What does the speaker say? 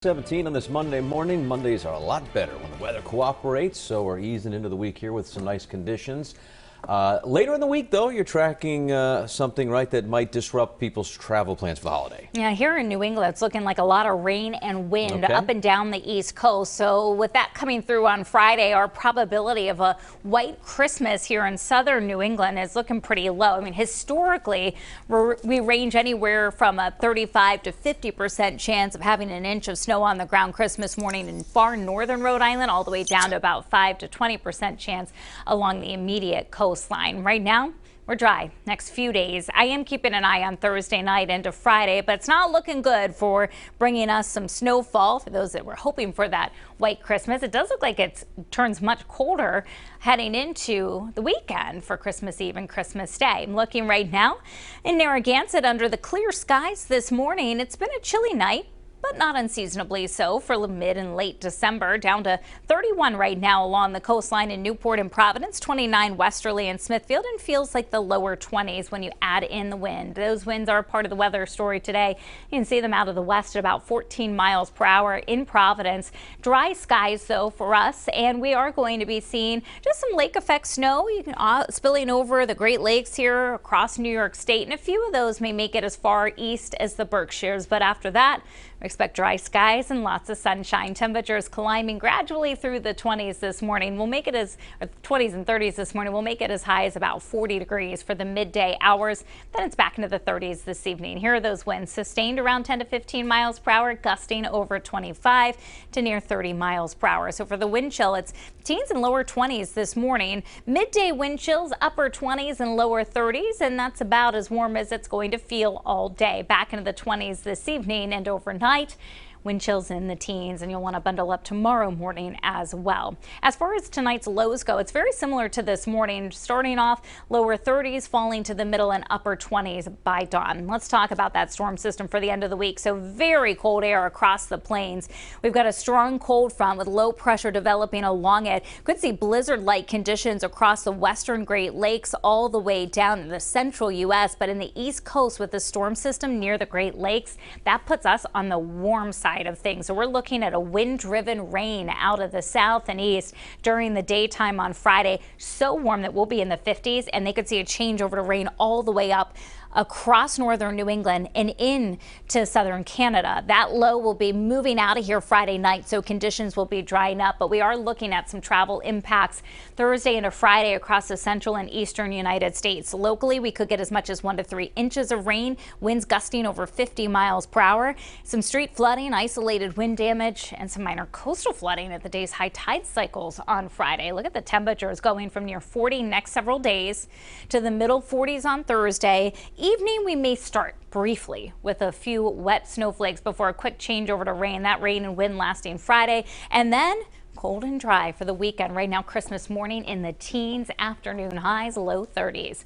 17 on this Monday morning. Mondays are a lot better when the weather cooperates, so we're easing into the week here with some nice conditions. Later in the week, though, you're tracking something, right, that might disrupt people's travel plans for the holiday. Yeah, here in New England, it's looking like a lot of rain and wind up and down the East Coast. So with that coming through on Friday, our probability of a white Christmas here in southern New England is looking pretty low. I mean, historically, we range anywhere from a 35 to 50% chance of having an inch of snow on the ground Christmas morning in far northern Rhode Island, all the way down to about 5 to 20% chance along the immediate coastline. Right now, we're dry. Next few days, I am keeping an eye on Thursday night into Friday, but it's not looking good for bringing us some snowfall for those that were hoping for that white Christmas. It does look like it turns much colder heading into the weekend for Christmas Eve and Christmas Day. I'm looking right now in Narragansett under the clear skies this morning. It's been a chilly night, but not unseasonably so for mid and late December. Down to 31 right now along the coastline in Newport and Providence, 29 westerly in Smithfield, and feels like the lower 20s when you add in the wind. Those winds are part of the weather story today. You can see them out of the west at about 14 miles per hour in Providence. Dry skies though for us, and we are going to be seeing just some lake effect snow spilling over the Great Lakes here across New York State, and a few of those may make it as far east as the Berkshires, but after that, we expect dry skies and lots of sunshine. Temperatures climbing gradually through the 20s this morning. We'll make it as 20s and 30s this morning. We'll make it as high as about 40 degrees for the midday hours. Then it's back into the 30s this evening. Here are those winds sustained around 10 to 15 miles per hour, gusting over 25 to near 30 miles per hour. So for the wind chill, it's teens and lower 20s this morning. Midday wind chills, upper 20s and lower 30s, and that's about as warm as it's going to feel all day. Back into the 20s this evening and overnight. Wind chills in the teens, and you'll want to bundle up tomorrow morning as well. As far as tonight's lows go, it's very similar to this morning, starting off lower 30s, falling to the middle and upper 20s by dawn. Let's talk about that storm system for the end of the week. So very cold air across the plains. We've got a strong cold front with low pressure developing along it. Could see blizzard-like conditions across the western Great Lakes all the way down to the central U.S., but in the East Coast with the storm system near the Great Lakes, that puts us on the warm side of things. So we're looking at a wind-driven rain out of the south and east during the daytime on Friday. So warm that we'll be in the 50s, and they could see a change over to rain all the way up across northern New England and into southern Canada. That low will be moving out of here Friday night, so conditions will be drying up, but we are looking at some travel impacts Thursday into Friday across the central and eastern United States. Locally, we could get as much as 1 to 3 inches of rain, winds gusting over 50 miles per hour, some street flooding, isolated wind damage, and some minor coastal flooding at the day's high tide cycles on Friday. Look at the temperatures going from near 40 next several days to the middle 40s on Thursday. Evening, we may start briefly with a few wet snowflakes before a quick change over to rain. That rain and wind lasting Friday, and then cold and dry for the weekend. Right now, Christmas morning in the teens, afternoon highs, low 30s.